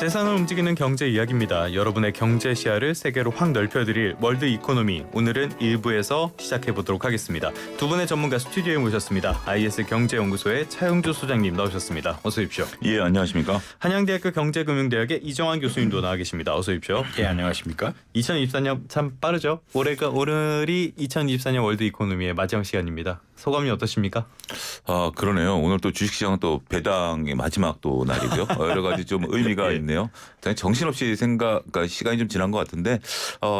세상을 움직이는 경제 이야기입니다. 여러분의 경제 시야를 세계로 확 넓혀드릴 월드 이코노미. 오늘은 1부에서 시작해보도록 하겠습니다. 두 분의 전문가 스튜디오에 모셨습니다. IS 경제연구소의 차영주 소장님 나오셨습니다. 어서 오십시오. 예, 안녕하십니까. 한양대학교 경제금융대학의 이정환 교수님도 나와 계십니다. 어서 오십시오. 예, 안녕하십니까. 2024년 참 빠르죠? 오늘이 2024년 월드 이코노미의 마지막 시간입니다. 소감이 어떠십니까? 아, 그러네요. 오늘 또 주식시장 또 배당의 마지막 또 날이고요. 여러 가지 좀 의미가 예. 있네요. 정신없이 그러니까 시간이 좀 지난 것 같은데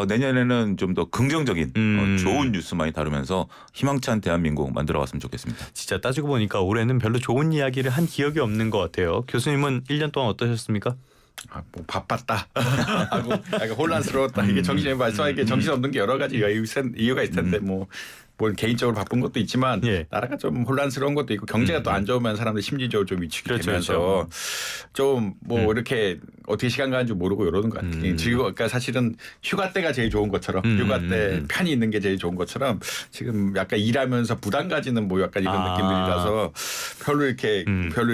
내년에는 좀 더 긍정적인 좋은 뉴스 많이 다루면서 희망찬 대한민국 만들어갔으면 좋겠습니다. 진짜 따지고 보니까 올해는 별로 좋은 이야기를 한 기억이 없는 것 같아요. 교수님은 1년 동안 어떠셨습니까? 뭐 바빴다 하고 약간 혼란스러웠다. 이게 정신에 말씀하기에 정신없는 게 여러 가지 이유가 있을 텐데 뭐 개인적으로 바쁜 것도 있지만 예. 나라가 좀 혼란스러운 것도 있고 경제가 또 안 좋으면 사람들 심리적으로 좀 위축이 그렇죠, 되면서 그렇죠. 좀 뭐 이렇게 어떻게 시간 가는 줄 모르고 이러는 것 같아요. 그러니까 사실은 휴가 때가 제일 좋은 것처럼 휴가 때 편히 있는 게 제일 좋은 것처럼 지금 약간 일하면서 부담 가지는 뭐 약간 이런 느낌들이라서 별로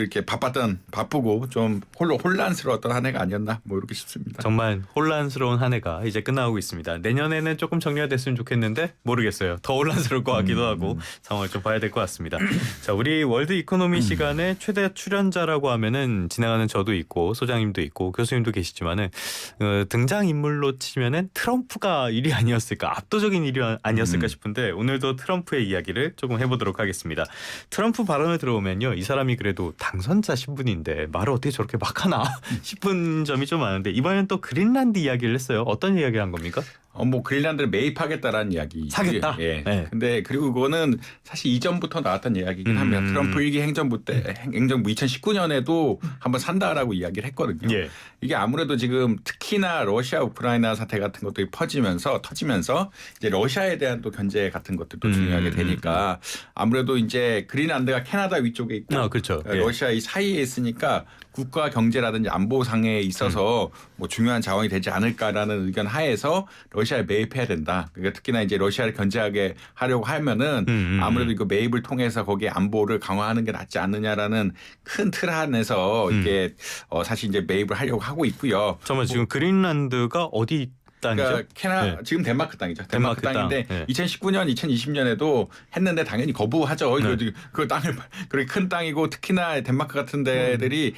이렇게 바쁘고 좀 혼란스러웠던 한 해가 아니었나 뭐 이렇게 싶습니다. 정말 혼란스러운 한 해가 이제 끝나고 있습니다. 내년에는 조금 정리가 됐으면 좋겠는데 모르겠어요. 더 혼란스러울 것 같기도 하고 상황을 좀 봐야 될 것 같습니다. 자, 우리 월드 이코노미 시간에 최대 출연자라고 하면은 진행하는 저도 있고 소장님도 있고 교수님도 계시지만은 등장 인물로 치면은 트럼프가 1위 아니었을까, 압도적인 1위 아니었을까 싶은데 오늘도 트럼프의 이야기를 조금 해보도록 하겠습니다. 트럼프 발언을 들어오면요, 이 사람이 그래도 당선자 신분인데 말을 어떻게 저렇게 막 하나 싶은 점이 좀 많은데 이번에는 또 그린란드 이야기를 했어요. 어떤 이야기를 한 겁니까? 뭐 그린란드를 매입하겠다라는 이야기. 사겠다? 예. 네. 근데 그리고 그거는 사실 이전부터 나왔던 이야기긴 합니다. 트럼프 1기 행정부 때 행정부 2019년에도 한번 산다라고 이야기를 했거든요. 예. 이게 아무래도 지금 특히나 러시아 우크라이나 사태 같은 것들이 터지면서 이제 러시아에 대한 또 견제 같은 것들도 중요하게 되니까 아무래도 이제 그린란드가 캐나다 위쪽에 있고 그렇죠. 예. 러시아 이 사이에 있으니까 국가 경제라든지 안보상에 있어서 뭐 중요한 자원이 되지 않을까라는 의견 하에서 러시아에 매입해야 된다. 그러니까 특히나 이제 러시아를 견제하게 하려고 하면은 아무래도 이거 매입을 통해서 거기에 안보를 강화하는 게 낫지 않느냐라는 큰 틀 안에서 이게 사실 이제 매입을 하려고 하고 있고요. 정말 지금 그린란드가 어디 땅이죠? 그러니까 지금 덴마크 땅이죠. 덴마크 땅인데 땅. 네. 2019년, 2020년에도 했는데 당연히 거부하죠. 네. 그 땅을 그렇게 큰 땅이고 특히나 덴마크 같은 데들이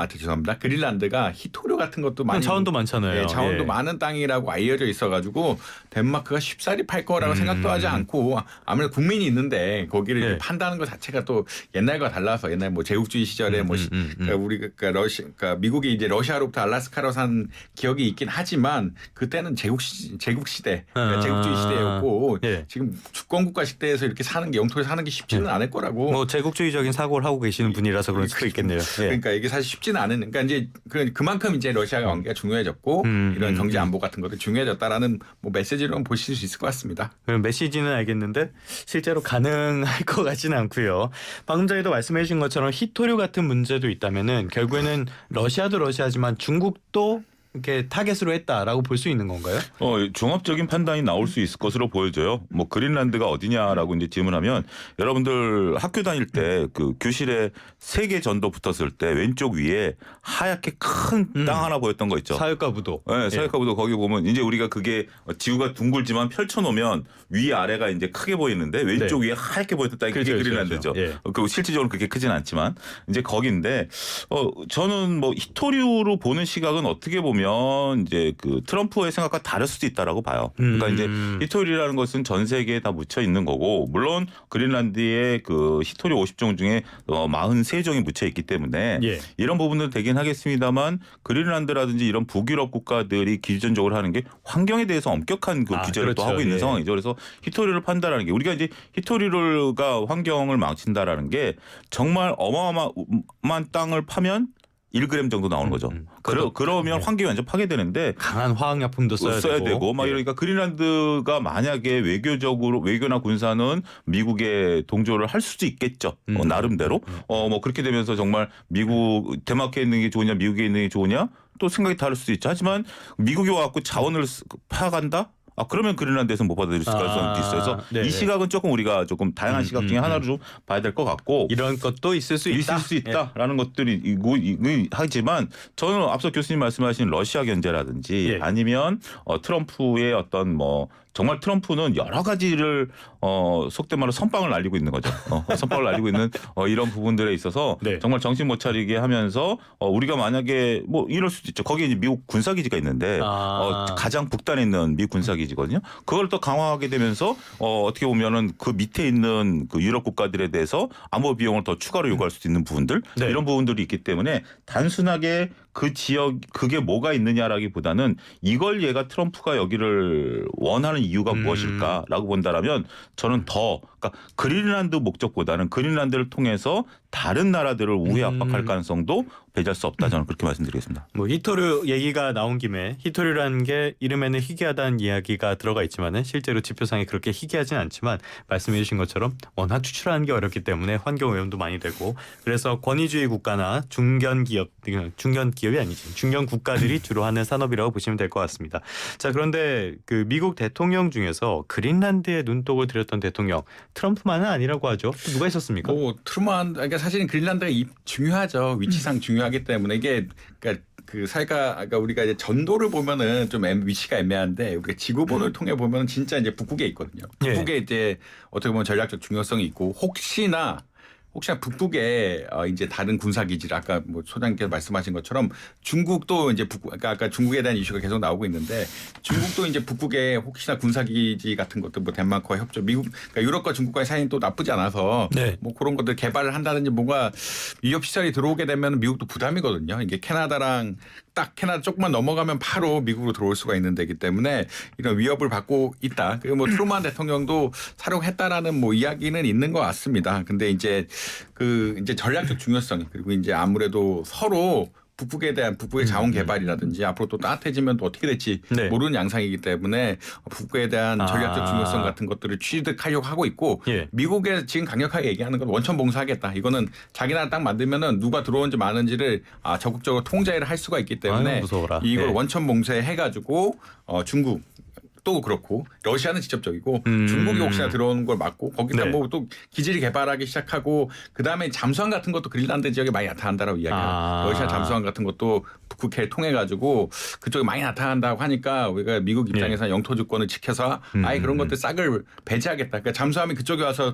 죄송합니다. 그린란드가 히토류 같은 것도 많이 자원도 많잖아요. 네, 자원도 예. 많은 땅이라고 알려져 있어가지고 덴마크가 쉽사리 팔 거라고 생각도 하지 않고 아무래도 국민이 있는데 거기를 네. 이렇게 판다는 것 자체가 또 옛날과 달라서 옛날 뭐 제국주의 시절에 그러니까 미국이 이제 러시아로부터 알라스카로 산 기억이 있긴 하지만 그때는 제국 시대, 그러니까 제국주의 시대였고 예. 지금 주권국가 시대에서 이렇게 사는 게 영토에 사는 게 쉽지는 않을 거라고. 뭐 제국주의적인 사고를 하고 계시는 분이라서 그럴 수도 있겠네요. 예. 그러니까 이게 사실 쉽지는 않은. 그러니까 이제 그만큼 이제 러시아가 관계가 중요해졌고 이런 경제 안보 같은 것도 중요해졌다라는 뭐 메시지로 보실 수 있을 것 같습니다. 그럼 메시지는 알겠는데 실제로 가능할 것 같지는 않고요. 방금 전에도 말씀해 주신 것처럼 히토류 같은 문제도 있다면은 결국에는 러시아도 러시아지만 중국도 이렇게 타겟으로 했다라고 볼 수 있는 건가요? 종합적인 판단이 나올 수 있을 것으로 보여져요. 뭐 그린란드가 어디냐라고 이제 질문하면 여러분들 학교 다닐 때 그 교실에 세계 전도 붙었을 때 왼쪽 위에 하얗게 큰 땅 하나 보였던 거 있죠. 사회과 부도. 네, 사회과 부도 거기 보면 이제 우리가 그게 지구가 둥글지만 펼쳐놓으면 위 아래가 이제 크게 보이는데 왼쪽 위에 하얗게 보였던 땅이 그게 그린란드죠. 그렇죠. 예. 그 실질적으로 그렇게 크진 않지만 이제 거긴데 저는 뭐 히토류로 보는 시각은 어떻게 보면 이제 그 트럼프의 생각과 다를 수도 있다라고 봐요. 그러니까 이제 히토리라는 것은 전 세계에 다 묻혀 있는 거고 물론 그린란드의 그 히토리 50종 중에 43종이 묻혀 있기 때문에 예. 이런 부분도 되긴 하겠습니다만 그린란드라든지 이런 북유럽 국가들이 기준적으로 하는 게 환경에 대해서 엄격한 그 규제를 또 그렇죠. 하고 있는 예. 상황이죠. 그래서 히토리를 판다라는 게 우리가 이제 히토리가 환경을 망친다라는 게 정말 어마어마한 땅을 파면 1g 정도 나오는 거죠. 그러면 환경이 완전 파괴되는데 강한 화학약품도 써야 되고 막 이러니까 그린란드가 만약에 외교나 군사는 미국에 동조를 할 수도 있겠죠. 나름대로. 뭐 그렇게 되면서 정말 덴마크에 있는 게 좋으냐 미국에 있는 게 좋으냐 또 생각이 다를 수도 있죠. 하지만 미국이 와갖고 자원을 파간다? 그러면 그린란드에서 못 받아들일 가능성도 있어서 네네. 이 시각은 조금 우리가 조금 다양한 시각 중에 하나로 좀 봐야 될 것 같고 이런 것도 있을 수 있다. 있을 수 있다라는 것들이 하지만 저는 앞서 교수님 말씀하신 러시아 견제라든지 예. 아니면 트럼프의 어떤 뭐 정말 트럼프는 여러 가지를 속된 말로 선빵을 날리고 있는 거죠. 선빵을 날리고 있는 이런 부분들에 있어서 네. 정말 정신 못 차리게 하면서 우리가 만약에 뭐 이럴 수도 있죠. 거기에 이제 미국 군사기지가 있는데 가장 북단에 있는 미국 군사기지거든요. 그걸 또 강화하게 되면서 어떻게 보면은 그 밑에 있는 그 유럽 국가들에 대해서 안보 비용을 더 추가로 요구할 수도 있는 부분들 네. 이런 부분들이 있기 때문에 단순하게 그 지역 그게 뭐가 있느냐라기보다는 이걸 얘가 트럼프가 여기를 원하는 이유가 무엇일까라고 본다라면 저는 그러니까 그린란드 목적보다는 그린란드를 통해서 다른 나라들을 우회 압박할 가능성도 배제할 수 없다 저는 그렇게 말씀드리겠습니다. 뭐 히토류 얘기가 나온 김에 히토류라는 게 이름에는 희귀하다는 이야기가 들어가 있지만은 실제로 지표상에 그렇게 희귀하진 않지만 말씀해 주신 것처럼 워낙 추출하는 게 어렵기 때문에 환경 오염도 많이 되고 그래서 권위주의 국가나 중견 기업이 아니지 중견 국가들이 주로 하는 산업이라고 보시면 될 것 같습니다. 자 그런데 그 미국 대통령 중에서 그린란드에 눈독을 들였던 대통령 트럼프만은 아니라고 하죠. 또 누가 있었습니까? 트루먼 그러니까 사실은 그린란드가 중요하죠. 위치상 중요하기 때문에 이게 그러니까 그 사이가 아까 우리가 이제 전도를 보면은 좀 위치가 애매한데 우리가 지구본을 통해 보면은 진짜 이제 북극에 있거든요. 북극에 이제 어떻게 보면 전략적 중요성이 있고 혹시나 북극에 이제 다른 군사기지를 아까 뭐 소장님께서 말씀하신 것처럼 중국도 이제 아까 중국에 대한 이슈가 계속 나오고 있는데 중국도 이제 북극에 혹시나 군사기지 같은 것들 뭐 덴마크와 협조 그러니까 유럽과 중국과의 사이는 또 나쁘지 않아서 네. 뭐 그런 것들 개발을 한다든지 뭔가 위협 시설이 들어오게 되면 미국도 부담이거든요. 이게 캐나다 조금만 넘어가면 바로 미국으로 들어올 수가 있는 데이기 때문에 이런 위협을 받고 있다. 그리고 뭐 트루먼 대통령도 사용했다라는 뭐 이야기는 있는 것 같습니다. 근데 이제 이제 전략적 중요성 그리고 이제 아무래도 서로 북극의 자원 개발이라든지 앞으로 또 따뜻해지면 또 어떻게 될지 네. 모르는 양상이기 때문에 북극에 대한 전략적 중요성 같은 것들을 취득하려고 하고 있고 예. 미국에 지금 강력하게 얘기하는 건 원천 봉쇄하겠다. 이거는 자기 나라 딱 만들면은 누가 들어오는지 마는지를 적극적으로 통제를 할 수가 있기 때문에 아유, 무서워라. 이걸 네. 원천 봉쇄해가지고 중국 또 그렇고 러시아는 직접적이고 중국이 혹시나 들어오는 걸 막고 거기다 네. 뭐 또 기지를 개발하기 시작하고 그다음에 잠수함 같은 것도 그린란드 지역에 많이 나타난다라고 이야기해요. 러시아 잠수함 같은 것도 북극해를 통해 가지고 그쪽에 많이 나타난다고 하니까 우리가 미국 입장에서 영토 주권을 지켜서 아예 그런 것들 싹을 배제하겠다. 그러니까 잠수함이 그쪽에 와서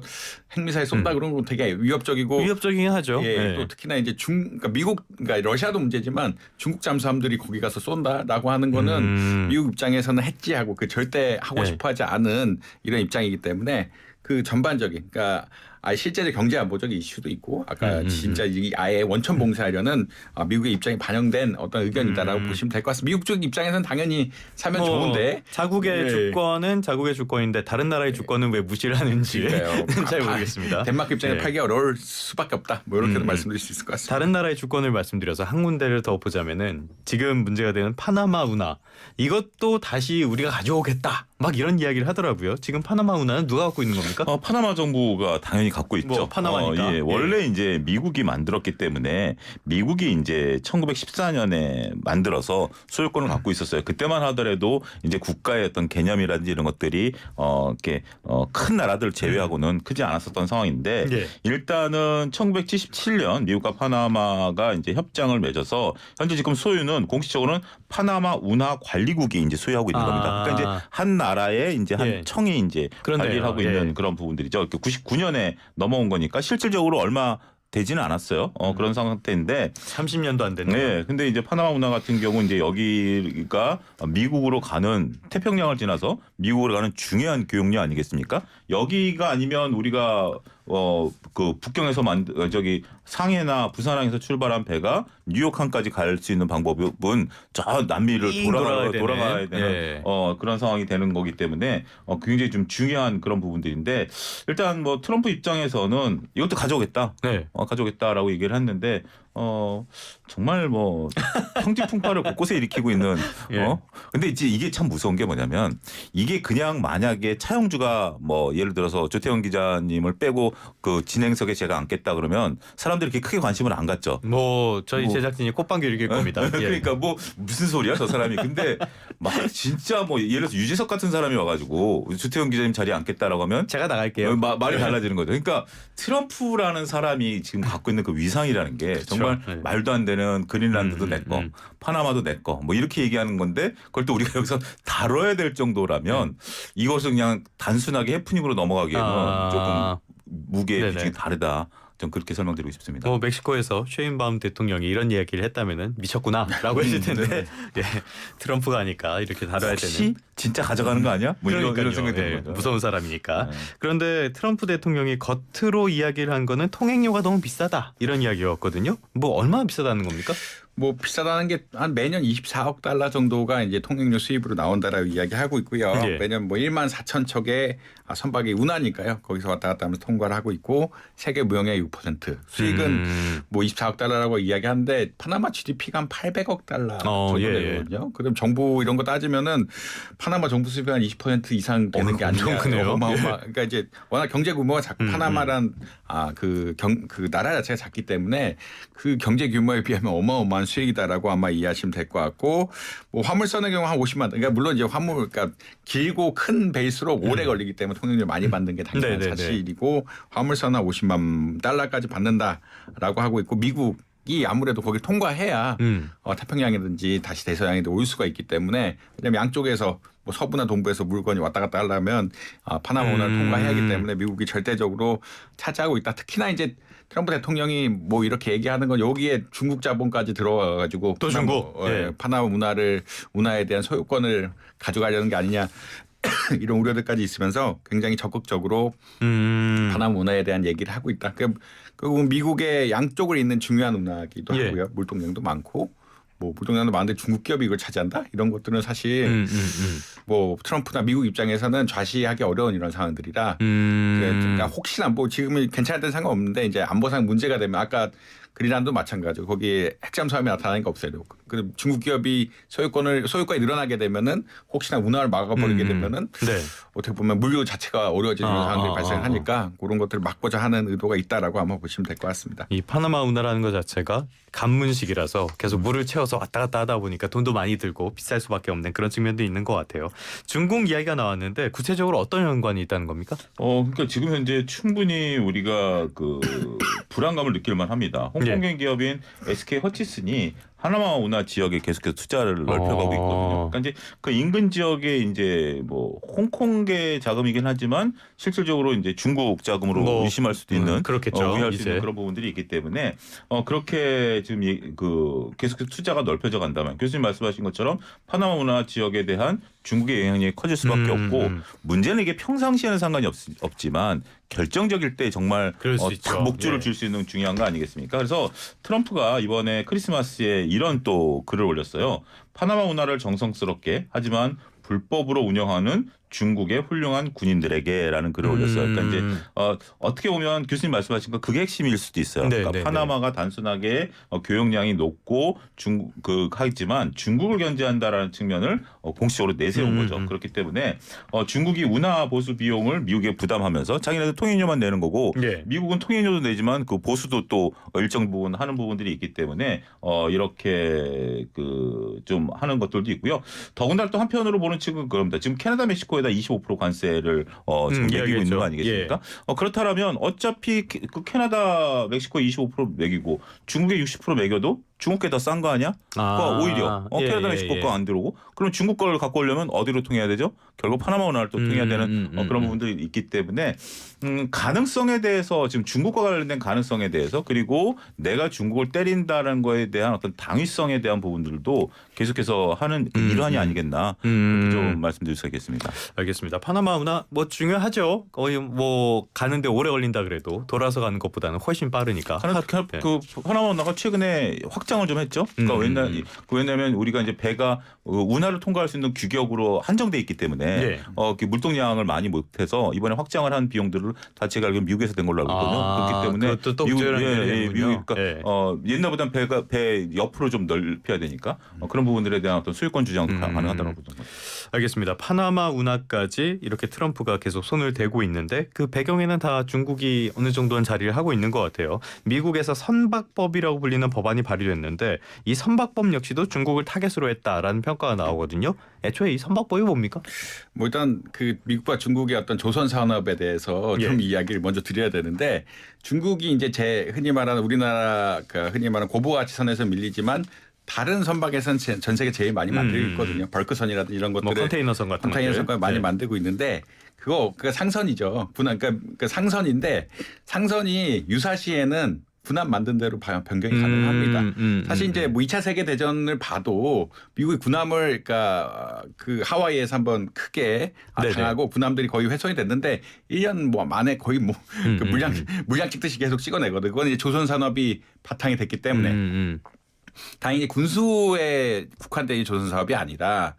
핵미사일 쏜다 그런 건 되게 위협적이긴 하죠. 예, 네. 또 특히나 이제 그러니까 러시아도 문제지만 중국 잠수함들이 거기 가서 쏜다라고 하는 거는 미국 입장에서는 해지하고 절대 하고 싶어하지 않은 이런 입장이기 때문에 그 전반적인 그러니까 실제로 경제 안보적인 이슈도 있고 아까 진짜 아예 원천 봉쇄하려는 미국의 입장이 반영된 어떤 의견이다라고 보시면 될 것 같습니다. 미국 쪽 입장에서는 당연히 사면 좋은데 자국의 주권은 자국의 주권인데 다른 나라의 주권은 왜 무시를 하는지 잘 모르겠습니다. 덴마크 입장에 네. 팔기 어려울 수밖에 없다. 뭐 이렇게도 말씀드릴 수 있을 것 같습니다. 다른 나라의 주권을 말씀드려서 한 군데를 더 보자면은 지금 문제가 되는 파나마 운하 이것도 다시 우리가 가져오겠다 막 이런 이야기를 하더라고요. 지금 파나마 운하는 누가 갖고 있는 겁니까? 파나마 정부가 당연히 갖고 있죠. 뭐 파나마니까. 원래 이제 미국이 만들었기 때문에 미국이 이제 1914년에 만들어서 소유권을 갖고 있었어요. 그때만 하더라도 이제 국가의 어떤 개념이라든지 이런 것들이 이렇게 큰 나라들 제외하고는 크지 않았었던 상황인데 예. 일단은 1977년 미국과 파나마가 이제 협정을 맺어서 현재 지금 소유는 공식적으로는 파나마 운하 관리국이 이제 소유하고 있는 겁니다. 그러니까 이제 한 나라의 이제 한 청이 이제 그렇네요. 관리를 하고 있는 그런 부분들이죠. 99년에 넘어온 거니까 실질적으로 얼마 되지는 않았어요. 그런 상태인데 30년도 안 됐네요. 네. 근데 이제 파나마 운하 같은 경우 이제 여기가 미국으로 가는 태평양을 지나서 미국으로 가는 중요한 교역로 아니겠습니까? 여기가 아니면 우리가 그 북경에서 상해나 부산항에서 출발한 배가 뉴욕항까지 갈 수 있는 방법은 저 남미를 돌아가야 되는 예. 그런 상황이 되는 거기 때문에 굉장히 좀 중요한 그런 부분들인데 일단 뭐 트럼프 입장에서는 이것도 가져오겠다. 네. 가져오겠다라고 얘기를 했는데 정말 뭐 평지풍파를 곳곳에 일으키고 있는 예. 근데 이제 이게 참 무서운 게 뭐냐면 이게 그냥 만약에 차용주가 뭐 예를 들어서 조태원 기자님을 빼고 그 진행석에 제가 앉겠다 그러면 사람들이 이렇게 크게 관심을 안 갖죠. 뭐 저희 뭐. 제작진이 꽃방귀 읽을 겁니다. 예. 그러니까 뭐 무슨 소리야 저 사람이. 근데 막 진짜 뭐 예를 들어서 유재석 같은 사람이 와가지고 조태원 기자님 자리에 앉겠다라고 하면 제가 나갈게요. 말이 달라지는 거죠. 그러니까 트럼프라는 사람이 지금 갖고 있는 그 위상이라는 게 정말 네. 말도 안 되는 그린란드도 내 거, 파나마도 내 거, 뭐 이렇게 얘기하는 건데 그걸 또 우리가 여기서 다뤄야 될 정도라면 이것을 그냥 단순하게 해프닝으로 넘어가기에는 조금 무게의 네네. 비중이 다르다. 좀 그렇게 설명드리고 싶습니다. 뭐 멕시코에서 쉐인바움 대통령이 이런 이야기를 했다면은 미쳤구나라고 했을 텐데 예, 트럼프가 하니까 이렇게 다뤄야 혹시 되는. 진짜 가져가는 거 아니야? 뭐 이런 그러니까요. 생각이 드는 예, 거죠. 무서운 사람이니까. 네. 그런데 트럼프 대통령이 겉으로 이야기를 한 거는 통행료가 너무 비싸다 이런 이야기였거든요. 뭐 얼마나 비싸다는 겁니까? 뭐 비싸다는 게 한 매년 24억 달러 정도가 이제 통행료 수입으로 나온다라고 이야기하고 있고요. 예. 매년 뭐 1만 4천 척의 선박이 운하니까요. 거기서 왔다 갔다 하면서 통과를 하고 있고 세계 무역의 6% 수익은 뭐 24억 달러라고 이야기하는데 파나마 GDP가 한 800억 달러 정도 예, 되거든요. 그럼 정부 이런 거 따지면은 파나마 정부 수입이 한 20% 이상 되는 게 엄청 아니냐. 크네요. 그러니까 이제 워낙 경제 규모가 작고 파나마란 그 나라 자체가 작기 때문에 그 경제 규모에 비하면 어마어마한 수익이다라고 아마 이해하시면 될 것 같고 뭐 화물선의 경우 한 50만 그러니까 물론 이제 그러니까 길고 큰 배일수록 오래 걸리기 때문에 통행료 많이 받는 게 당연한 네네네. 사실이고 화물선 한 50만 달러까지 받는다라고 하고 있고 미국이 아무래도 거기 통과해야 태평양이든지 다시 대서양에도 올 수가 있기 때문에 왜냐하면 양쪽에서 뭐 서부나 동부에서 물건이 왔다 갔다 하려면 파나마 운하를 통과해야 하기 때문에 미국이 절대적으로 차지하고 있다. 특히나 이제 트럼프 대통령이 뭐 이렇게 얘기하는 건 여기에 중국 자본까지 들어와가지고 또 중국. 예. 파나마 운하에 대한 소유권을 가져가려는 게 아니냐 이런 우려들까지 있으면서 굉장히 적극적으로 파나마 운하에 대한 얘기를 하고 있다. 결국 미국의 양쪽을 잇는 중요한 운하기도 예. 하고요. 물동량도 많고. 뭐 물동량도 많은데 중국 기업이 이걸 차지한다? 이런 것들은 사실 뭐 트럼프나 미국 입장에서는 좌시하기 어려운 이런 상황들이라 그러니까 혹시나 뭐 지금은 괜찮을 땐 상관없는데 이제 안보상 문제가 되면 아까 그린란드도 마찬가지고 거기에 핵잠 수함이 나타나니까 없애려고. 그럼 중국 기업이 소유권이 늘어나게 되면은 혹시나 운하를 막아버리게 되면은 네. 어떻게 보면 물류 자체가 어려워지는 상황들이 발생하니까 그런 것들을 막고자 하는 의도가 있다라고 아마 보시면 될 것 같습니다. 이 파나마 운하라는 것 자체가 간문식이라서 계속 물을 채워서 왔다 갔다 하다 보니까 돈도 많이 들고 비쌀 수밖에 없는 그런 측면도 있는 것 같아요. 중국 이야기가 나왔는데 구체적으로 어떤 연관이 있다는 겁니까? 그러니까 지금 현재 충분히 우리가 그 불안감을 느낄 만합니다. 홍콩계 기업인 SK 허치슨이 파나마 운하 지역에 계속해서 투자를 넓혀가고 있거든요. 그러니까 이제 그 인근 지역에 이제 뭐 홍콩계 자금이긴 하지만 실질적으로 이제 중국 자금으로 뭐, 의심할 수도 있는 그렇겠죠. 의심할 수 이제. 있는 그런 부분들이 있기 때문에 그렇게 지금 그 계속해서 투자가 넓혀져 간다면 교수님 말씀하신 것처럼 파나마 운하 지역에 대한 중국의 영향력이 커질 수밖에 없고 문제는 이게 평상시에는 상관이 없지만 결정적일 때 정말 그럴 수 있죠. 딱 목줄을 예. 줄 수 있는 중요한 거 아니겠습니까? 그래서 트럼프가 이번에 크리스마스에 이런 또 글을 올렸어요. 파나마 운하를 정성스럽게 하지만 불법으로 운영하는 중국의 훌륭한 군인들에게라는 글을 올렸어요. 그러니까 이제 어떻게 보면 교수님 말씀하신 거 그게 핵심일 수도 있어요. 네, 그러니까 네, 파나마가 단순하게 교역량이 높고 하지만 중국을 견제한다라는 측면을 공식적으로 내세운 거죠. 그렇기 때문에 중국이 운하 보수 비용을 미국에 부담하면서 자기네들 통행료만 내는 거고 예. 미국은 통행료도 내지만 그 보수도 또 일정 부분 하는 부분들이 있기 때문에 이렇게 그 좀 하는 것들도 있고요. 더군다나 또 한편으로 보는 측은 그럽니다. 지금 캐나다 멕시코에다 25% 관세를 지금 매기고 있는 거 아니겠습니까? 그렇다면 어차피 그 캐나다 멕시코에 25% 매기고 중국에 60% 매겨도 중국게 더 싼 거 아니야? 그러니까 오히려 캐나다 멕시코 거 안 들어오고 그럼 중국 걸 갖고 오려면 어디로 통해야 되죠? 결국 파나마 운하를 또 통해야 되는 그런 부분들이 있기 때문에 가능성에 대해서 지금 중국과 관련된 가능성에 대해서 그리고 내가 중국을 때린다는 거에 대한 어떤 당위성에 대한 부분들도 계속해서 하는 그 일환이 아니겠나 그렇게 좀 말씀드릴 수 있겠습니다. 알겠습니다. 파나마 운하 뭐 중요하죠. 거의 뭐 가는데 오래 걸린다 그래도 돌아서 가는 것보다는 훨씬 빠르니까. 그 파나마 운하가 최근에 확장 확장을 좀 했죠. 그러니까 왜냐하면 우리가 이제 배가 운하를 통과할 수 있는 규격으로 한정돼 있기 때문에 네. 물동량을 많이 못해서 이번에 확장을 한 비용들을 다 제가 알기로 미국에서 된 걸로 알고 있거든요. 그렇기 때문에 그것도 또 부여한 미국 그러니까 예. 옛날보다는 배 옆으로 좀 넓혀야 되니까 그런 부분들에 대한 어떤 소유권 주장도 가능하다고 보는 거죠. 알겠습니다. 파나마 운하까지 이렇게 트럼프가 계속 손을 대고 있는데 그 배경에는 다 중국이 어느 정도는 자리를 하고 있는 것 같아요. 미국에서 선박법이라고 불리는 법안이 발의됐는데 이 선박법 역시도 중국을 타겟으로 했다라는 평가가 나오거든요. 애초에 이 선박법이 뭡니까? 뭐 일단 그 미국과 중국의 어떤 조선 산업에 대해서 좀 이야기를 먼저 드려야 되는데 중국이 이제 흔히 말하는 우리나라 흔히 말하는 고부가치선에서 밀리지만 다른 선박에서는 전 세계 제일 많이 만들고 있거든요. 벌크선이라든지 이런 것들을 컨테이너선 같은 컨테이너선 많이 만들고 있는데 그거 상선이죠. 그러니까 상선인데 상선이 유사시에는 군함 만든 대로 변경이 가능합니다. 사실 이제 뭐 2차 세계 대전을 봐도 미국이 군함을 그러니까 그 하와이에서 한번 크게 당하고 군함들이 거의 훼손이 됐는데 1년 뭐 만에 거의 뭐 그 물량 찍듯이 계속 찍어내거든. 그건 이제 조선 산업이 바탕이 됐기 때문에 다행히 군수에 국한된 조선 사업이 아니라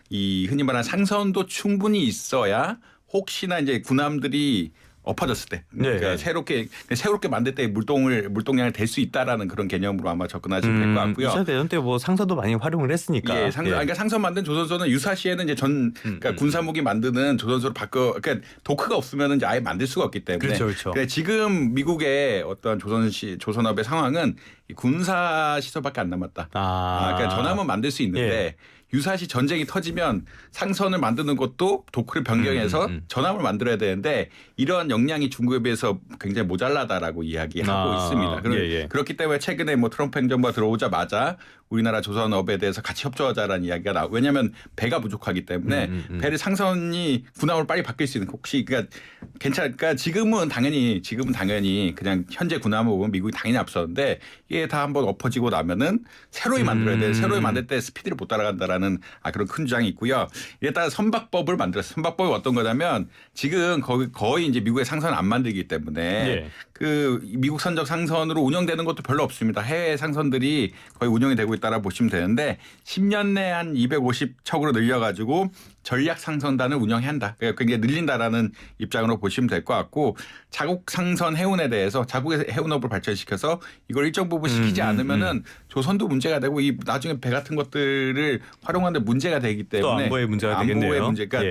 이 흔히 말하는 상선도 충분히 있어야 혹시나 이제 군함들이 엎어졌을 때, 그러니까 새롭게 만들 때 물동량을 댈 수 있다라는 그런 개념으로 아마 접근하시면 될 것 같고요. 2차 대전 때 뭐 상선도 많이 활용을 했으니까. 예, 그러니까 상선 만든 조선소는 유사시에는 이제 그러니까 군사무기 만드는 조선소로 그러니까 도크가 없으면 이제 아예 만들 수가 없기 때문에. 그렇죠. 지금 미국의 어떤 조선업의 상황은 군사 시설밖에 안 남았다. 그러니까 전함은 만들 수 있는데. 유사시 전쟁이 터지면 상선을 만드는 것도 도크를 변경해서 전함을 만들어야 되는데 이런 역량이 중국에 비해서 굉장히 모자라다라고 이야기하고 있습니다. 그렇기 때문에 최근에 뭐 트럼프 행정부가 들어오자마자 우리나라 조선업에 대해서 같이 협조하자라는 이야기가 나오고 왜냐하면 배가 부족하기 때문에 배를 상선이 군함으로 빨리 바뀔 수 있는 혹시 그러니까 지금은 당연히 그냥 현재 군함을 보면 미국이 당연히 앞서는데 이게 다 한번 엎어지고 나면은 새로이 만들어야 돼. 새로이 만들 때 스피드를 못 따라간다라는 그런 큰 주장이 있고요. 이에 따라 선박법을 만들었어요. 선박법이 어떤 거냐면 지금 거의 이제 미국의 상선을 안 만들기 때문에 그 미국 선적 상선으로 운영되는 것도 별로 없습니다. 해외 상선들이 거의 운영이 되고 있다라 보시면 되는데 10년 내에 한 250척으로 늘려가지고 전략 상선단을 운영해야 한다. 그러니까 굉장히 늘린다라는 입장으로 보시면 될 것 같고 자국 상선 해운에 대해서 자국의 해운업을 발전시켜서 이걸 일정 부분 시키지 않으면은 조선도 문제가 되고 이 나중에 배 같은 것들을 활용하는데 문제가 되기 때문에 또 안보의 문제가 되겠네요. 안보의 문제가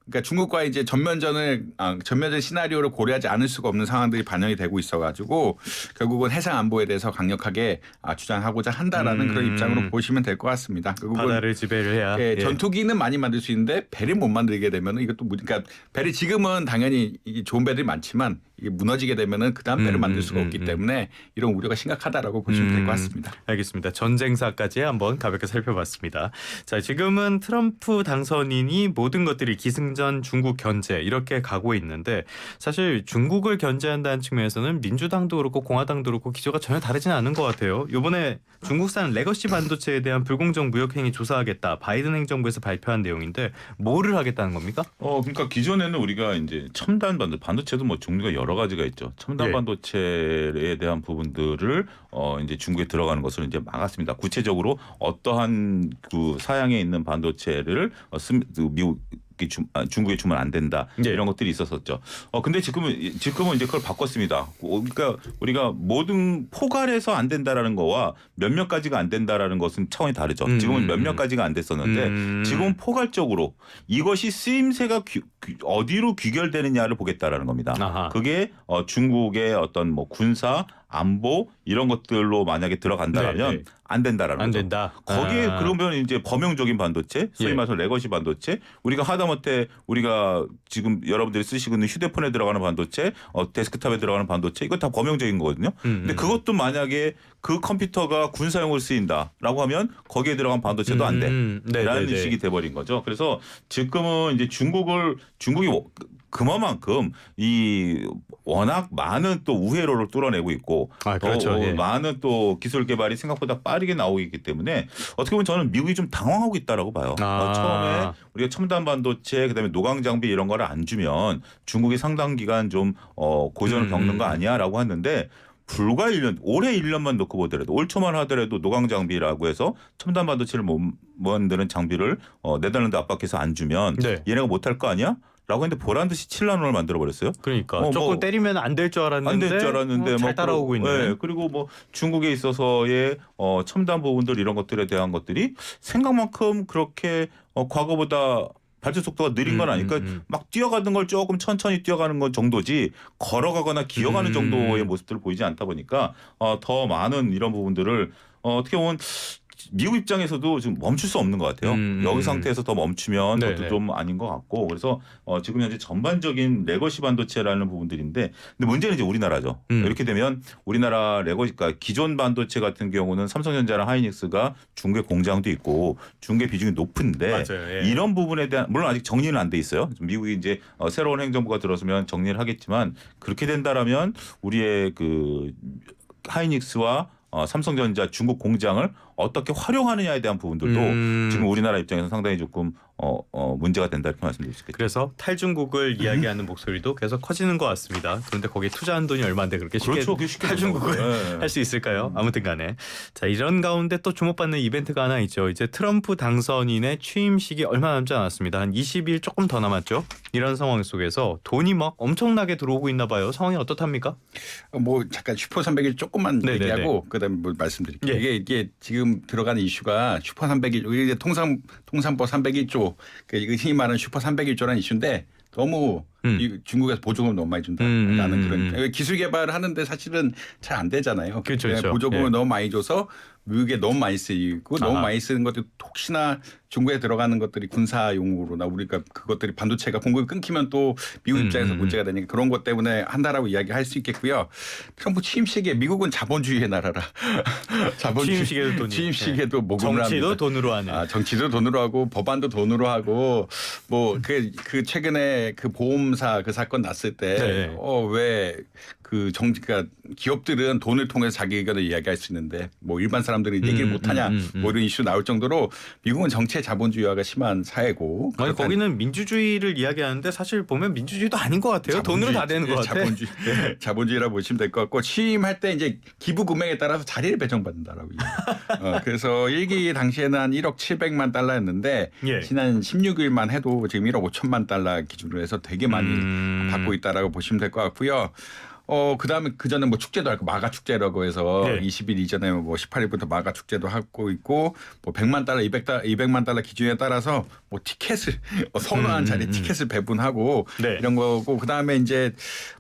그러니까 중국과 이제 전면전 시나리오를 고려하지 않을 수가 없는 상황들이 반영이 되고 있어가지고 결국은 해상 안보에 대해서 강력하게 주장하고자 한다라는 그런 입장으로 보시면 될 것 같습니다. 바다를 지배를 해야. 전투기는 많이 만들 수 있는데 배를 못 만들게 되면 이것도 그러니까 배를 지금은 당연히 좋은 배들이 많지만 이게 무너지게 되면은 그다음 배를 만들 수가 없기 때문에 이런 우려가 심각하다라고 보시면 될 것 같습니다. 알겠습니다. 전쟁사까지 한번 가볍게 살펴봤습니다. 자, 지금은 트럼프 당선인이 모든 것들이 기승전 중국 견제 이렇게 가고 있는데 사실 중국을 견제한다는 측면에서는 민주당도 그렇고 공화당도 그렇고 기조가 전혀 다르지는 않은 것 같아요. 이번에 중국산 레거시 반도체에 대한 불공정 무역 행위 조사하겠다. 바이든 행정부에서 발표한 내용인데 뭐를 하겠다는 겁니까? 그러니까 기존에는 우리가 이제 첨단 반도체도 뭐 종류가 여러 가지가 있죠. 첨단 반도체에 대한 부분들을 이제 중국에 들어가는 것을 이제 막았습니다. 구체적으로 어떠한 그 사양에 있는 반도체를 미국 중국에 주면 안 된다 이런 것들이 있었었죠. 근데 지금은 이제 그걸 바꿨습니다. 그러니까 우리가 모든 포괄해서 안 된다라는 거와 몇몇 가지가 안 된다라는 것은 차원이 다르죠. 지금은 몇몇 가지가 안 됐었는데 지금은 포괄적으로 이것이 쓰임새가 어디로 귀결되느냐를 보겠다라는 겁니다. 그게 중국의 어떤 뭐 군사 안보 이런 것들로 만약에 들어간다면 안 된다라는 안 거죠. 된다. 거기에 그러면 이제 범용적인 반도체, 소위 말해서 레거시 반도체, 우리가 하다못해 우리가 지금 여러분들이 쓰시고 있는 휴대폰에 들어가는 반도체, 데스크탑에 들어가는 반도체 이거 다 범용적인 거거든요. 근데 그것도 만약에 그 컴퓨터가 군사용으로 쓰인다라고 하면 거기에 들어간 반도체도 안 돼라는 인식이 돼버린 거죠. 그래서 지금은 이제 중국이 그만큼 이 워낙 많은 또 우회로를 뚫어내고 있고 그렇죠. 많은 또 기술 개발이 생각보다 빠르게 나오고 있기 때문에 어떻게 보면 저는 미국이 좀 당황하고 있다라고 봐요. 처음에 우리가 첨단 반도체 그다음에 노광 장비 이런 거를 안 주면 중국이 상당 기간 좀 고전을 겪는 거 아니야라고 했는데 불과 1년, 올해 1년만 놓고 보더라도 올 초만 하더라도 노광 장비라고 해서 첨단 반도체를 못 만드는 장비를 네덜란드 압박해서 안 주면 네. 얘네가 못할 거 아니야? 라고 했는데 보란 듯이 7만 원을 만들어 버렸어요. 그러니까 조금 때리면 안 될 줄 알았는데 안 될 줄 알았는데 잘 따라오고 있는. 네, 그리고 뭐 중국에 있어서의 첨단 부분들 이런 것들에 대한 것들이 생각만큼 그렇게 과거보다 발전 속도가 느린 건 아니니까 막 뛰어가는 걸 조금 천천히 뛰어가는 건 정도지 걸어가거나 기어가는 정도의 모습들을 보이지 않다 보니까 더 많은 이런 부분들을 어떻게 보면 미국 입장에서도 지금 멈출 수 없는 것 같아요. 여기 상태에서 더 멈추면 그것도 좀 아닌 것 같고 그래서 지금 현재 전반적인 레거시 반도체라는 부분들인데 근데 문제는 이제 우리나라죠. 이렇게 되면 우리나라 레거시 그러니까 기존 반도체 같은 경우는 삼성전자랑 하이닉스가 중개 공장도 있고 중개 비중이 높은데 맞아요. 예. 이런 부분에 대한 물론 아직 정리는 안 돼 있어요. 미국이 이제 새로운 행정부가 들어서면 정리를 하겠지만 그렇게 된다라면 우리의 그 하이닉스와 삼성전자 중국 공장을 어떻게 활용하느냐에 대한 부분들도 지금 우리나라 입장에서 상당히 조금 문제가 된다 이렇게 말씀드릴 수 있겠죠. 그래서 탈중국을 이야기하는 목소리도 계속 커지는 것 같습니다. 그런데 거기에 투자한 돈이 얼마인데 그렇게 쉽게 탈중국을 할 수 있을까요? 아무튼 간에. 자, 이런 가운데 또 주목받는 이벤트가 하나 있죠. 이제 트럼프 당선인의 취임식이 얼마 남지 않았습니다. 한 20일 조금 더 남았죠. 이런 상황 속에서 돈이 막 엄청나게 들어오고 있나 봐요. 상황이 어떻답니까? 뭐 잠깐 슈퍼 300일 조금만 네네네. 얘기하고 그다음에 뭐 말씀드릴게요. 예. 이게 지금 들어가는 이슈가 슈퍼 300일 이게 통상법 301조 이거 흔히 말하는 슈퍼 301조라는 이슈인데 너무 중국에서 보조금 너무 많이 준다라는 그런 기술 개발을 하는데 사실은 잘 안 되잖아요. 그렇죠. 보조금을 예. 너무 많이 줘서 미국에 너무 많이 쓰이고 너무 많이 쓰는 것들 혹시나 중국에 들어가는 것들이 군사용으로나 우리가 그것들이 반도체가 공급이 끊기면 또 미국 입장에서 문제가 되니까 그런 것 때문에 한다라고 이야기할 수 있겠고요. 트럼프 취임식에 미국은 자본주의의 나라라. 취임식에도 돈이. 취임식에도 모금을 정치도 합니다. 돈으로 하는. 정치도 돈으로 하고 법안도 돈으로 하고 뭐 그 최근에 그 보험사 그 사건 났을 때 왜 그 그러니까 기업들은 돈을 통해서 자기 의견을 이야기할 수 있는데 뭐 일반 사람들이 얘기를 못하냐 뭐 이런 이슈 나올 정도로 미국은 정치의 자본주의화가 심한 사회고. 아니 거기는 민주주의를 이야기하는데 사실 보면 민주주의도 아닌 것 같아요. 돈으로 다 되는 것 같아. 자본주의라고 보시면 될 것 같고 취임할 때 이제 기부 금액에 따라서 자리를 배정받는다라고. 그래서 1기 당시에는 한 1억 700만 달러였는데 지난 16일만 해도 지금 1억 5천만 달러 기준으로 해서 되게 많이 받고 있다라고 보시면 될 것 같고요. 그다음에 그전에 뭐 축제도 하고 마가 축제라고 해서 20일 이전에 뭐 18일부터 마가 축제도 하고 있고 뭐 100만 달러, 200만 달러 기준에 따라서 뭐 티켓을 선호한 자리 티켓을 배분하고 이런 거고 그다음에 이제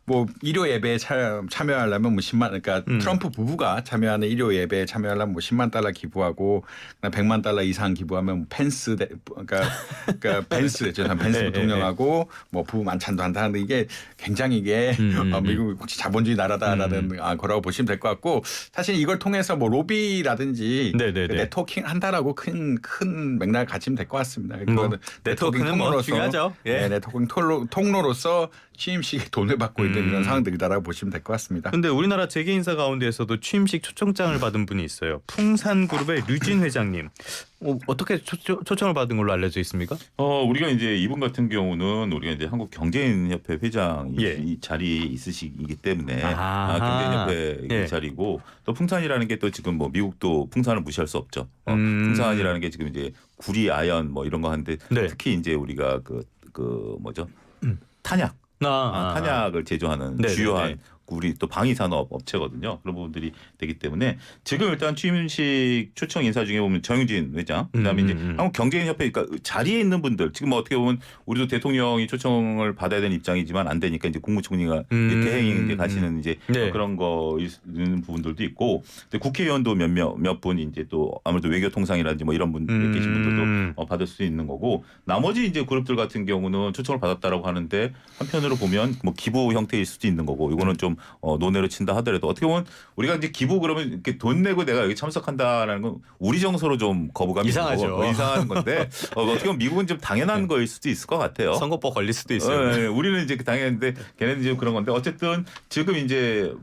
뭐 일요 예배에 참여하려면 뭐 10만 그러니까 트럼프 부부가 참여하는 일요 예배에 참여하려면 뭐 10만 달러 기부하고 100만 달러 이상 기부하면 뭐 펜스 그러니까 펜스 부통령하고 뭐 부부 만찬도 한다는데 이게 굉장히 이게 미국 혹시 자본주의 나라다라는 거라고 보시면 될 것 같고 사실 이걸 통해서 뭐 로비라든지 그 네트워킹 한다라고 큰 맥락을 가지면 될 것 같습니다. 그거는 네트워킹은 뭐 중요하죠. 네트워킹 통로로서 취임식에 돈을 받고 있는 이런 상황들이다라고 보시면 될 것 같습니다. 그런데 우리나라 재계 인사 가운데에서도 취임식 초청장을 받은 분이 있어요. 풍산그룹의 류진 회장님. 어떻게 초청을 받은 걸로 알려져 있습니까? 우리가 이제 이분 같은 경우는 우리가 이제 한국경제인협회 회장 이 자리에 있으시기 때문에 경제인협회 자리고 또 풍산이라는 게 또 지금 뭐 미국도 풍산을 무시할 수 없죠. 풍산이라는 게 지금 이제 구리 아연 뭐 이런 거 하는데 특히 이제 우리가 그 뭐죠 탄약. 탄약을 제조하는 주요한 우리 또 방위산업 업체거든요. 그런 부분들이 되기 때문에 지금 일단 취임식 초청 인사 중에 보면 정유진 회장, 그다음에 이제 한국경제인협회 그러니까 자리에 있는 분들 지금 뭐 어떻게 보면 우리도 대통령이 초청을 받아야 되는 입장이지만 안 되니까 이제 국무총리가 대행 이제 가시는 이제 그런 거 있는 부분들도 있고, 국회의원도 몇 분 이제 또 아무래도 외교통상이라든지 뭐 이런 분 계신 분들도 받을 수 있는 거고, 나머지 이제 그룹들 같은 경우는 초청을 받았다라고 하는데 한편으로 보면 뭐 기부 형태일 수도 있는 거고, 이거는 좀 논외로 친다 하더라도 어떻게 보면 우리가 이제 기부 그러면 이렇게 돈 내고 내가 여기 참석한다라는 건 우리 정서로 좀 거부감이 이상하죠. 이상한 건데 어떻게 보면 미국은 좀 당연한 거일 수도 있을 것 같아요. 선거법 걸릴 수도 있어요. 우리는 이제 당연한데 걔네는 이제 그런 건데 어쨌든 지금 이제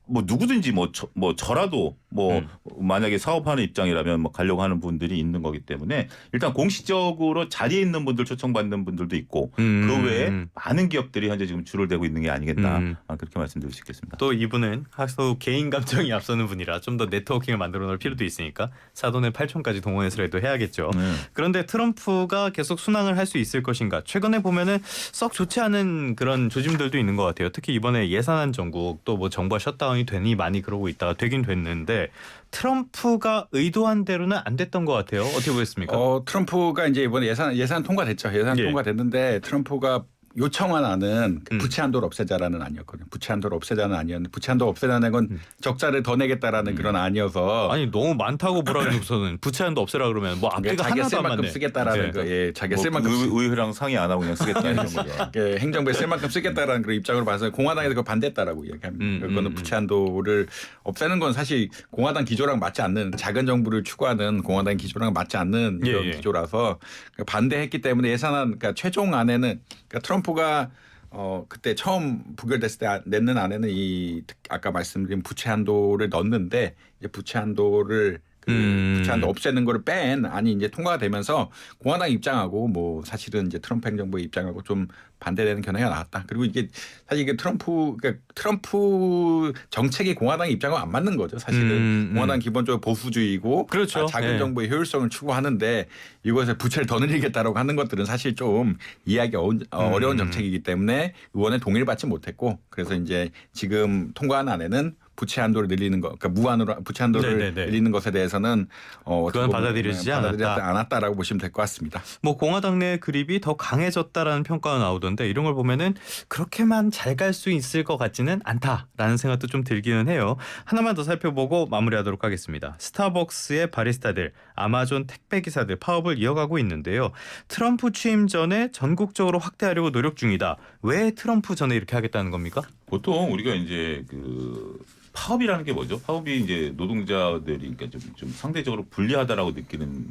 뭐 누구든지 뭐 저라도 뭐 만약에 사업하는 입장이라면 뭐 가려고 하는 분들이 있는 거기 때문에 일단 공식적으로 자리에 있는 분들 초청받는 분들도 있고 그 외에 많은 기업들이 현재 지금 줄을 대고 있는 게 아니겠나 그렇게 말씀드릴 수 있겠습니다. 또 이분은 학소 개인 감정이 앞서는 분이라 좀 더 네트워킹을 만들어 놓을 필요도 있으니까 사돈의 8촌까지 동원해서라도 해야겠죠. 그런데 트럼프가 계속 순항을 할 수 있을 것인가? 최근에 보면은 썩 좋지 않은 그런 조짐들도 있는 것 같아요. 특히 이번에 예산안 정국 또 뭐 정부가 셧다운이 되니 많이 그러고 있다가 되긴 됐는데 트럼프가 의도한 대로는 안 됐던 것 같아요. 어떻게 보셨습니까? 트럼프가 이제 이번에 예산 통과됐죠. 예산 예. 통과됐는데 트럼프가 요청한 안은 부채 한도를 없애자라는 안이었거든요. 부채 한도를 없애자는 안이었는데 부채 한도 없애자는 건 적자를 더 내겠다라는 그런 안이어서 아니 너무 많다고 뭐라 해놓고서는 부채한도 없애라 그러면 뭐 앞뒤가 자기가 하나도 쓸 안 만큼 맞네. 쓰겠다라는 네. 거, 예, 자기가 뭐 쓸 만큼 의회랑 상의 안 하고 그냥 쓰겠다 이런 거죠. 행정부에 쓸 만큼 쓰겠다라는 그런 입장으로 봐서 공화당에서 그걸 반대했다라고 이야기합니다. 그거는 부채 한도를 없애는 건 사실 공화당 기조랑 맞지 않는 작은 정부를 추구하는 공화당 기조랑 맞지 않는 이런 기조라서 반대했기 때문에 예산안 그러니까 최종 안에는 그러니까 트럼프가 그때 처음 부결됐을 때 냈는 안에는 이 아까 말씀드린 부채 한도를 넣었는데 이제 부채 한도를 부채 한도 없애는 거를 뺀 안이 이제 통과가 되면서 공화당 입장하고 뭐 사실은 이제 트럼프 행정부의 입장하고 좀 반대되는 견해가 나왔다. 그리고 이게 사실 이게 트럼프 정책이 공화당 입장과 안 맞는 거죠. 사실은 공화당 기본적으로 보수주의고 그렇죠. 작은 정부의 효율성을 추구하는데 이것을 부채를 더 늘리겠다라고 하는 것들은 사실 좀 이해하기 어려운 정책이기 때문에 의원의 동의를 받지 못했고 그래서 이제 지금 통과한 안에는 부채 한도를 늘리는 거, 그러니까 무한으로 부채 한도를 늘리는 것에 대해서는 그건 받아들여지지 않았다라고 보시면 될 것 같습니다. 뭐 공화당 내 그립이 더 강해졌다라는 평가가 나오던데 이런 걸 보면은 그렇게만 잘 갈 수 있을 것 같지는 않다라는 생각도 좀 들기는 해요. 하나만 더 살펴보고 마무리하도록 하겠습니다. 스타벅스의 바리스타들, 아마존 택배 기사들 파업을 이어가고 있는데요. 트럼프 취임 전에 전국적으로 확대하려고 노력 중이다. 왜 트럼프 전에 이렇게 하겠다는 겁니까? 보통 우리가 이제 파업이라는 게 뭐죠? 파업이 이제 노동자들이 그러니까 좀 상대적으로 불리하다라고 느끼는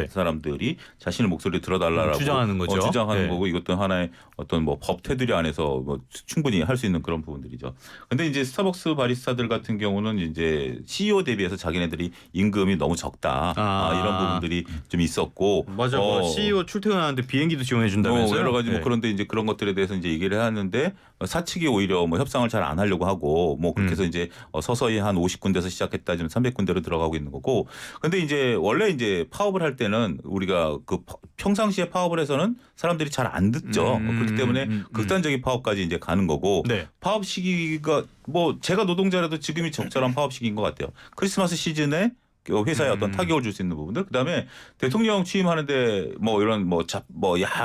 사람들이 자신의 목소리를 들어달라고 주장하는 거죠. 주장하는 거고 이것도 하나의 어떤 뭐 법 테두리 안에서 뭐 충분히 할 수 있는 그런 부분들이죠. 근데 이제 스타벅스 바리스타들 같은 경우는 이제 CEO 대비해서 자기네들이 임금이 너무 적다 이런 부분들이 좀 있었고 맞아. 뭐 CEO 출퇴근하는데 비행기도 지원해 준다면서요? 여러 가지 뭐 그런데 이제 그런 것들에 대해서 이제 얘기를 하는데 사측이 오히려 뭐 협상을 잘 안 하려고 하고 뭐 그렇게 해서 이제 서서히 한 50군데에서 시작했다 지금 300군데로 들어가고 있는 거고. 근데 이제 원래 이제 파업을 할 때는 우리가 그 평상시에 파업을 해서는 사람들이 잘 안 듣죠. 그렇기 때문에 극단적인 파업까지 이제 가는 거고. 파업 시기가 뭐 제가 노동자라도 지금이 적절한 파업 시기인 것 같아요. 크리스마스 시즌에 회사에 어떤 타격을 줄 수 있는 부분들. 그다음에 대통령 취임하는데 뭐 이런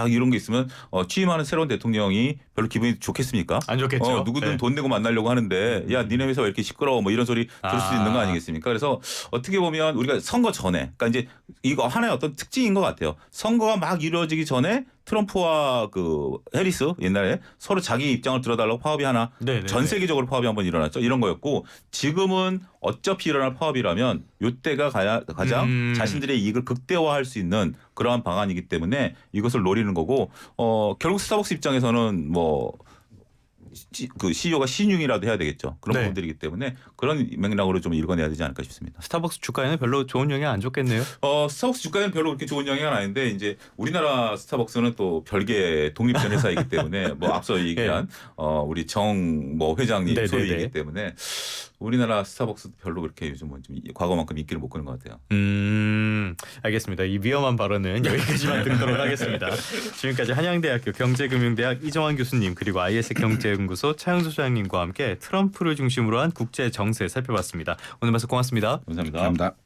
이런 게 있으면 취임하는 새로운 대통령이 별로 기분이 좋겠습니까? 안 좋겠죠. 누구든 돈 내고 만나려고 하는데 야 니네 회사 왜 이렇게 시끄러워 뭐 이런 소리 들을 수도 있는 거 아니겠습니까? 그래서 어떻게 보면 우리가 선거 전에 그러니까 이제 이거 하나의 어떤 특징인 것 같아요. 선거가 막 이루어지기 전에 트럼프와 그 해리스 옛날에 서로 자기 입장을 들어달라고 파업이 하나 전 세계적으로 파업이 한번 일어났죠. 이런 거였고 지금은 어차피 일어날 파업이라면 이때가 가장 자신들의 이익을 극대화할 수 있는 그러한 방안이기 때문에 이것을 노리는 거고 결국 스타벅스 입장에서는 뭐 그 CEO가 신용이라도 해야 되겠죠. 그런 부분들이기 때문에 그런 맥락으로 좀 읽어내야 되지 않을까 싶습니다. 스타벅스 주가에는 별로 좋은 영향 안 줬겠네요. 스타벅스 주가에는 별로 그렇게 좋은 영향은 아닌데 이제 우리나라 스타벅스는 또 별개의 독립된 회사이기 때문에 뭐 앞서 얘기한 우리 정 뭐 회장님 소유이기 때문에 우리나라 스타벅스 별로 그렇게 요즘은 좀 과거만큼 인기를 못 끄는 것 같아요. 알겠습니다. 이 위험한 발언은 여기까지만 듣도록 하겠습니다. 지금까지 한양대학교 경제금융대학 이정환 교수님 그리고 IS 경제연구소 차영수 소장님과 함께 트럼프를 중심으로 한 국제 정세 살펴봤습니다. 오늘 말씀 고맙습니다. 감사합니다. 감사합니다.